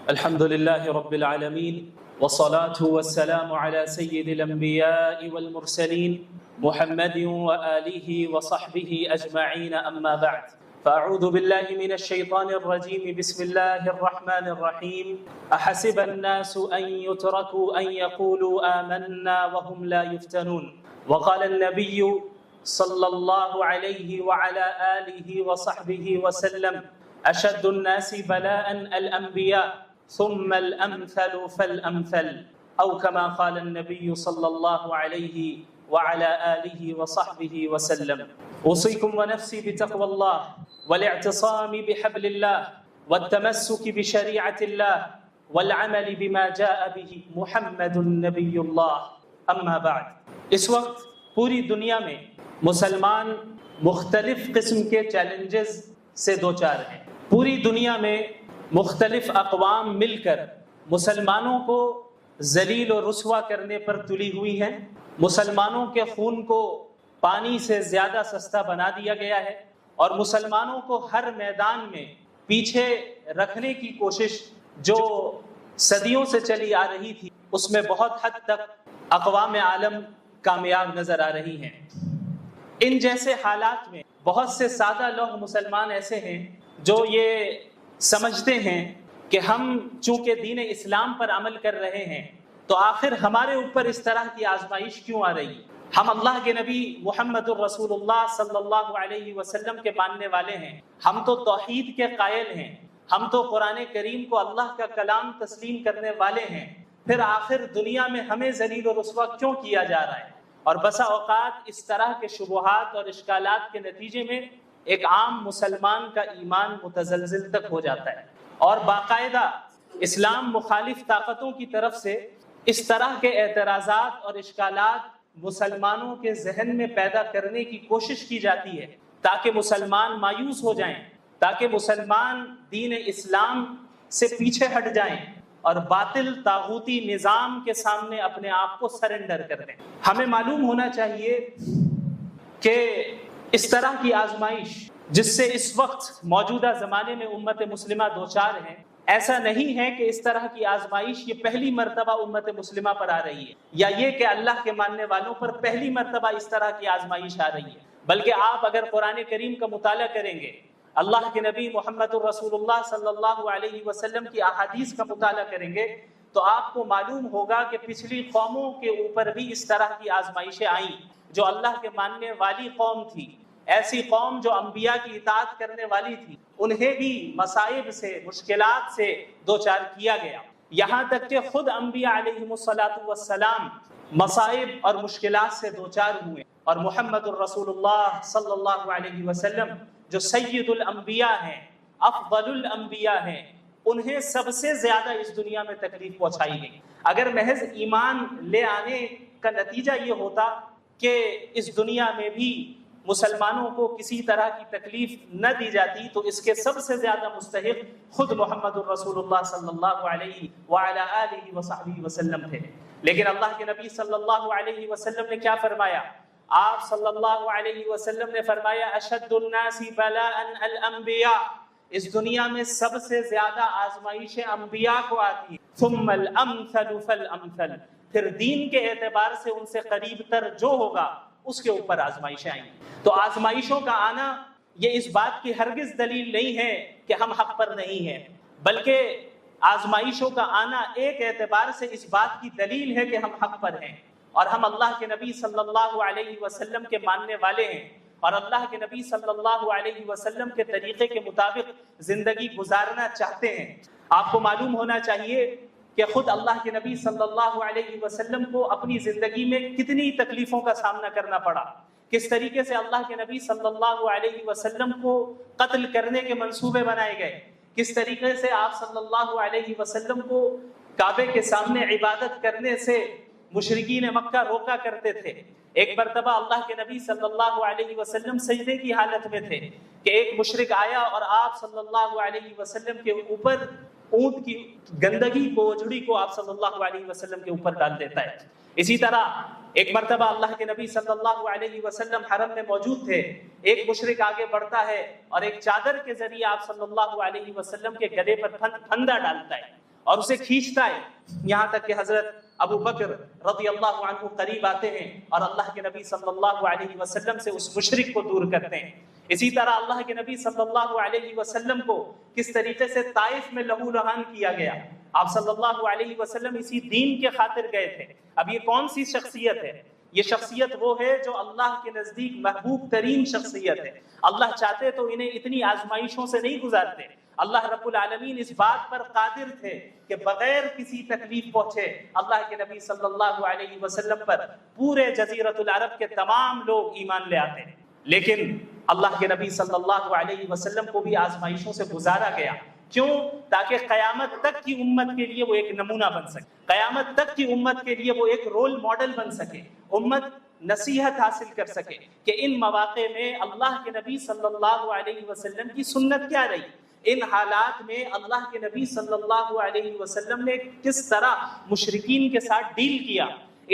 الحمد لله رب العالمين والصلاة والسلام على سيد الأنبياء والمرسلين محمد وآله وصحبه أجمعين أما بعد فأعوذ بالله من الشيطان الرجيم بسم الله الرحمن الرحيم أحسب الناس أن يتركوا أن يقولوا آمنا وهم لا يفتنون وقال النبي صلى الله عليه وعلى آله وصحبه وسلم أشد الناس بلاء الأنبياء ثم الأمثل فالأمثل أو كما قال النبي صلى الله عليه وعلى آله وصحبه وسلم أوصيكم ونفسي بتقوى الله والاعتصام بحبل الله والتمسك بشريعة الله والعمل بما جاء به محمد النبي الله أما بعد اس وقت پوری دنیا میں مسلمان مختلف قسم کے چیلنجز سے دوچار ہیں۔ پوری دنیا میں مختلف اقوام مل کر مسلمانوں کو ذلیل و رسوا کرنے پر تلی ہوئی ہیں۔ مسلمانوں کے خون کو پانی سے زیادہ سستا بنا دیا گیا ہے اور مسلمانوں کو ہر میدان میں پیچھے رکھنے کی کوشش جو صدیوں سے چلی آ رہی تھی اس میں بہت حد تک اقوام عالم کامیاب نظر آ رہی ہیں۔ ان جیسے حالات میں بہت سے سادہ لوگ مسلمان ایسے ہیں جو یہ سمجھتے ہیں کہ ہم چونکہ دین اسلام پر عمل کر رہے ہیں تو آخر ہمارے اوپر اس طرح کی آزمائش کیوں آ رہی ہے؟ ہم اللہ کے نبی محمد الرسول اللہ صلی اللہ علیہ وسلم کے ماننے والے ہیں، ہم تو توحید کے قائل ہیں، ہم تو قرآن کریم کو اللہ کا کلام تسلیم کرنے والے ہیں، پھر آخر دنیا میں ہمیں ذلیل و رسوا کیوں کیا جا رہا ہے؟ اور بسا اوقات اس طرح کے شبہات اور اشکالات کے نتیجے میں ایک عام مسلمان کا ایمان متزلزل تک ہو جاتا ہے اور باقاعدہ اسلام مخالف طاقتوں کی طرف سے اس طرح کے اعتراضات اور اشکالات مسلمانوں کے ذہن میں پیدا کرنے کی کوشش کی جاتی ہے تاکہ مسلمان مایوس ہو جائیں، تاکہ مسلمان دین اسلام سے پیچھے ہٹ جائیں اور باطل طاغوتی نظام کے سامنے اپنے آپ کو سرنڈر کر دیں۔ ہمیں معلوم ہونا چاہیے کہ اس طرح کی آزمائش جس سے اس وقت موجودہ زمانے میں امت مسلمہ دوچار ہے، ایسا نہیں ہے کہ اس طرح کی آزمائش یہ پہلی مرتبہ امت مسلمہ پر آ رہی ہے یا یہ کہ اللہ کے ماننے والوں پر پہلی مرتبہ اس طرح کی آزمائش آ رہی ہے، بلکہ آپ اگر قرآن کریم کا مطالعہ کریں گے، اللہ کے نبی محمد الرسول اللہ صلی اللہ علیہ وسلم کی احادیث کا مطالعہ کریں گے تو آپ کو معلوم ہوگا کہ پچھلی قوموں کے اوپر بھی اس طرح کی آزمائشیں آئیں جو اللہ کے ماننے والی قوم تھی، ایسی قوم جو انبیاء کی اطاعت کرنے والی تھی، انہیں بھی مصائب سے مشکلات سے دوچار کیا گیا، یہاں تک کہ خود انبیاء علیہم السلام مصائب اور مشکلات سے دوچار ہوئے، اور محمد الرسول اللہ صلی اللہ علیہ وسلم جو سید الانبیاء ہیں، افضل الانبیاء ہیں، انہیں سب سے زیادہ اس دنیا میں تکلیف پہنچائی گئی۔ اگر محض ایمان لے آنے کا نتیجہ یہ ہوتا کہ اس دنیا میں بھی مسلمانوں کو کسی طرح کی تکلیف نہ دی جاتی تو اس کے سب سے زیادہ مستحق خود محمد الرسول اللہ صلی اللہ علیہ وعلی آلہ وصحبہ وسلم تھے، لیکن اللہ کے نبی صلی اللہ علیہ وسلم نے کیا فرمایا؟ آپ صلی اللہ علیہ وسلم نے فرمایا اشد الناس بلاء الانبیاء، اس دنیا میں سب سے زیادہ آزمائشیں انبیاء کو آتی ہیں، ثم الامثل فالامثل، پھر دین کے اعتبار سے ان سے قریب تر جو ہوگا اس کے اوپر آزمائشیں آئیں گی۔ تو آزمائشوں کا آنا یہ اس بات کی ہرگز دلیل نہیں ہے کہ ہم حق پر نہیں ہیں، بلکہ آزمائشوں کا آنا ایک اعتبار سے اس بات کی دلیل ہے کہ ہم حق پر ہیں اور ہم اللہ کے نبی صلی اللہ علیہ وسلم کے ماننے والے ہیں اور اللہ کے نبی صلی اللہ علیہ وسلم کے طریقے کے مطابق زندگی گزارنا چاہتے ہیں۔ آپ کو معلوم ہونا چاہیے کہ خود اللہ کے نبی صلی اللہ علیہ وسلم کو اپنی زندگی میں کتنی تکلیفوں کا سامنا کرنا پڑا، کس طریقے سے اللہ کے نبی صلی اللہ علیہ وسلم کو قتل کرنے کے منصوبے بنائے گئے، کس طریقے سے آپ صلی اللہ علیہ وسلم کو کعبے کے سامنے عبادت کرنے سے مشرکین مکہ روکا کرتے تھے۔ ایک مرتبہ اللہ کے نبی صلی اللہ علیہ وسلم سجدے کی حالت میں تھے کہ ایک مشرک آیا اور آپ صلی اللہ علیہ وسلم کے اوپر اونٹ کی گندگی کو، جھڑی کو آپ صلی اللہ علیہ وسلم کے اوپر ڈال دیتا ہے۔ اسی طرح ایک مرتبہ اللہ کے نبی صلی اللہ علیہ وسلم حرم میں موجود تھے، ایک مشرک آگے بڑھتا ہے اور ایک چادر کے ذریعے آپ صلی اللہ علیہ وسلم کے گلے پر پھندا ڈالتا ہے اور اسے کھینچتا ہے، یہاں تک کہ حضرت ابو بکر رضی اللہ عنہ قریب آتے ہیں اور اللہ کے نبی صلی اللہ علیہ وسلم سے اس مشرک کو دور کرتے ہیں۔ اسی طرح اللہ کے نبی صلی اللہ علیہ وسلم کو کس طریقے سے طائف میں لہو لہان کیا گیا۔ آپ صلی اللہ علیہ وسلم اسی دین کے خاطر گئے تھے۔ اب یہ کون سی شخصیت ہے؟ یہ شخصیت وہ ہے جو اللہ کے نزدیک محبوب ترین شخصیت ہے۔ اللہ چاہتے تو انہیں اتنی آزمائشوں سے نہیں گزارتے۔ اللہ رب العالمین اس بات پر قادر تھے کہ بغیر کسی تکلیف پہنچے اللہ کے نبی صلی اللہ علیہ وسلم پر پورے جزیرۃ العرب کے تمام لوگ ایمان لے آتے ہیں، لیکن اللہ کے نبی صلی اللہ علیہ وسلم کو بھی آزمائشوں سے گزارا گیا۔ کیوں؟ تاکہ قیامت تک کی امت کے لیے وہ ایک نمونہ بن سکے، قیامت تک کی امت کے لیے وہ ایک رول ماڈل بن سکے، امت نصیحت حاصل کر سکے کہ ان مواقع میں اللہ کے نبی صلی اللہ علیہ وسلم کی سنت کیا رہی، ان حالات میں اللہ کے نبی صلی اللہ علیہ وسلم نے کس طرح مشرکین کے ساتھ ڈیل کیا،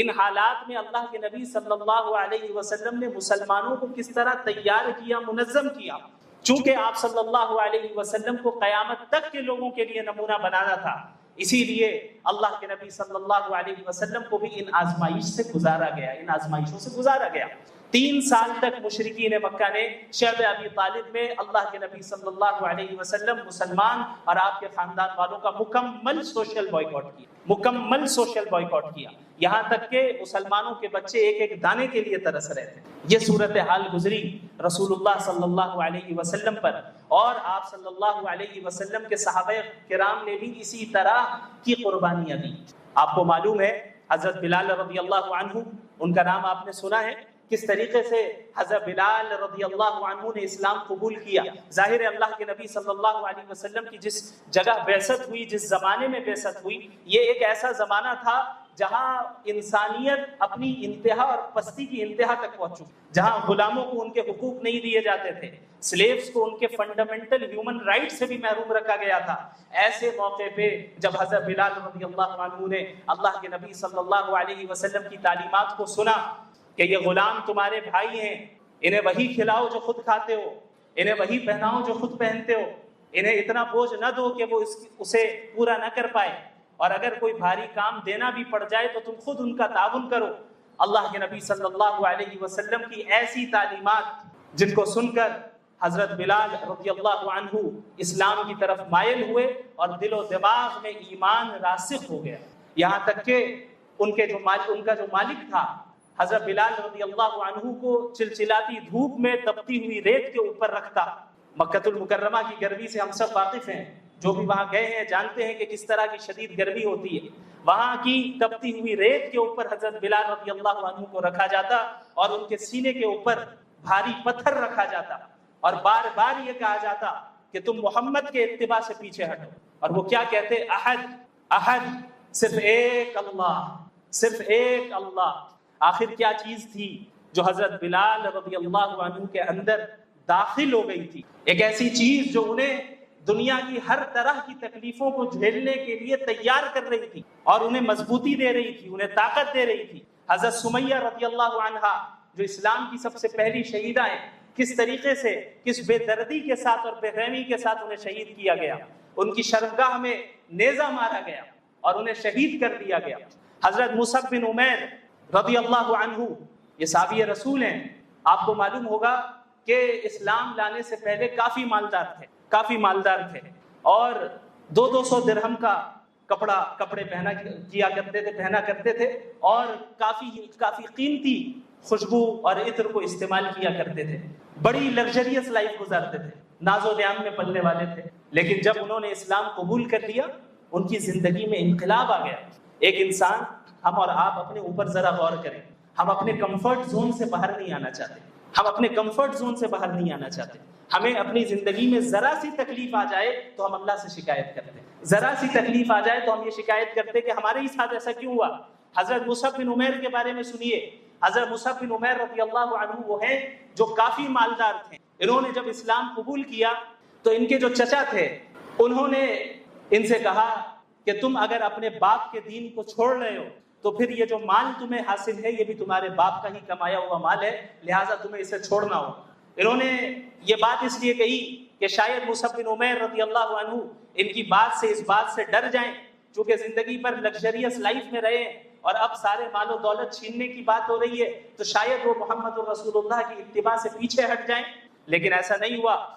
ان حالات میں اللہ کے نبی صلی اللہ علیہ وسلم نے مسلمانوں کو کس طرح تیار کیا، منظم کیا۔ چونکہ آپ صلی اللہ علیہ وسلم کو قیامت تک کے لوگوں کے لیے نمونہ بنانا تھا، اسی لیے اللہ کے نبی صلی اللہ علیہ وسلم کو بھی ان آزمائش سے گزارا گیا، ان آزمائشوں سے گزارا گیا۔ 3 سال تک مشرکین مکہ نے شعب ابی طالب میں اللہ کے نبی صلی اللہ علیہ وسلم، مسلمان اور آپ کے خاندان والوں کا مکمل سوشل بائیکاٹ کیا، مکمل سوشل بائیکاٹ کیا، یہاں تک کہ مسلمانوں کے بچے ایک ایک دانے کے لیے ترس رہے تھے۔ یہ صورتحال گزری رسول اللہ صلی اللہ علیہ وسلم پر، اور آپ صلی اللہ علیہ وسلم کے صحابہ کرام نے بھی اسی طرح کی قربانیاں دی۔ آپ کو معلوم ہے حضرت بلال رضی اللہ عنہ، ان کا نام آپ نے سنا ہے، کس طریقے سے حضرت بلال رضی اللہ عنہ نے اسلام قبول کیا۔ ظاہر ہے اللہ کے نبی صلی اللہ علیہ وسلم کی جس جگہ بعثت ہوئی، جس زمانے میں بعثت ہوئی، یہ ایک ایسا زمانہ تھا جہاں انسانیت اپنی انتہا اور پستی کی انتہا تک پہنچ چکی، جہاں غلاموں کو ان کے حقوق نہیں دیے جاتے تھے، سلیوز کو ان کے فنڈامنٹل ہیومن رائٹ سے بھی محروم رکھا گیا تھا۔ ایسے موقع پہ جب حضرت بلال رضی اللہ عنہ نے اللہ کے نبی صلی اللہ علیہ وسلم کی تعلیمات کو سنا کہ یہ غلام تمہارے بھائی ہیں، انہیں وہی کھلاؤ جو خود کھاتے ہو، انہیں وہی پہناؤ جو خود پہنتے ہو، انہیں اتنا بوجھ نہ دو کہ وہ اسے پورا نہ کر پائے، اور اگر کوئی بھاری کام دینا بھی پڑ جائے تو تم خود ان کا تعاون کرو۔ اللہ کے نبی صلی اللہ علیہ وسلم کی ایسی تعلیمات جن کو سن کر حضرت بلال رضی اللہ عنہ اسلام کی طرف مائل ہوئے اور دل و دماغ میں ایمان راسخ ہو گیا، یہاں تک کہ ان کا جو مالک تھا حضرت بلال رضی اللہ عنہ کو چلچلاتی دھوپ میں تپتی ہوئی ریت کے اوپر رکھتا۔ مکہ المکرمہ کی گرمی سے ہم سب واقف ہیں، جو بھی وہاں گئے ہیں جانتے ہیں کہ کس طرح کی شدید گرمی ہوتی ہے۔ وہاں کی تپتی ہوئی ریت کے اوپر حضرت بلال رضی اللہ عنہ کو رکھا جاتا اور ان کے سینے کے اوپر بھاری پتھر رکھا جاتا اور بار بار یہ کہا جاتا کہ تم محمد کے اتباع سے پیچھے ہٹو، اور وہ کیا کہتے؟ احد احد، صرف ایک اللہ، صرف ایک اللہ۔ آخر کیا چیز تھی جو حضرت بلال رضی اللہ عنہ کے اندر داخل ہو گئی تھی؟ ایک ایسی چیز جو انہیں دنیا کی ہر طرح کی تکلیفوں کو جھیلنے کے لیے تیار کر رہی تھی اور انہیں مضبوطی دے رہی تھی، انہیں طاقت دے رہی تھی۔ حضرت سمیہ رضی اللہ عنہا جو اسلام کی سب سے پہلی شہیدہ ہیں، کس طریقے سے، کس بے دردی کے ساتھ اور بے رحمی کے ساتھ انہیں شہید کیا گیا، ان کی شرمگاہ میں نیزہ مارا گیا اور انہیں شہید کر دیا گیا۔ حضرت مصعب بن عمیر رضی اللہ عنہ یہ صحابی رسول ہیں، آپ کو معلوم ہوگا کہ اسلام لانے سے پہلے کافی مالدار تھے اور 200 درہم کا کپڑے پہنا کرتے تھے اور کافی قیمتی خوشبو اور عطر کو استعمال کیا کرتے تھے، بڑی لگژریس لائف گزارتے تھے، ناز و نیام میں پلنے والے تھے۔ لیکن جب انہوں نے اسلام قبول کر لیا، ان کی زندگی میں انقلاب آ گیا۔ ایک انسان، ہم اور آپ اپنے اوپر ذرا غور کریں، ہم اپنے کمفرٹ زون سے باہر نہیں آنا چاہتے، ہمیں اپنی زندگی میں ذرا سی تکلیف آ جائے تو ہم اللہ سے شکایت کرتے ہیں، ذرا سی تکلیف آ جائے تو ہم یہ شکایت کرتے کہ ہمارے ہی ساتھ ایسا کیوں ہوا۔ حضرت مصعب بن عمیر کے بارے میں سنیے۔ حضرت مصعب بن عمیر رضی اللہ عنہ وہ ہیں جو کافی مالدار تھے۔ انہوں نے جب اسلام قبول کیا تو ان کے جو چچا تھے انہوں نے ان سے کہا کہ تم اگر اپنے باپ کے دین کو چھوڑ رہے ہو تو پھر یہ جو مال تمہیں حاصل ہے یہ بھی تمہارے باپ کا ہی کمایا ہوا مال ہے، لہٰذا تمہیں اسے چھوڑنا ہو۔ انہوں نے یہ بات اس لیے کہی کہ شاید مصعب بن عمیر رضی اللہ عنہ ان کی بات سے، اس بات سے ڈر جائیں، چونکہ زندگی پر لگژریس لائف میں رہے اور اب سارے مال و دولت چھیننے کی بات ہو رہی ہے تو شاید وہ محمد الرسول اللہ کی اتباع سے پیچھے ہٹ جائیں، لیکن ایسا نہیں ہوا۔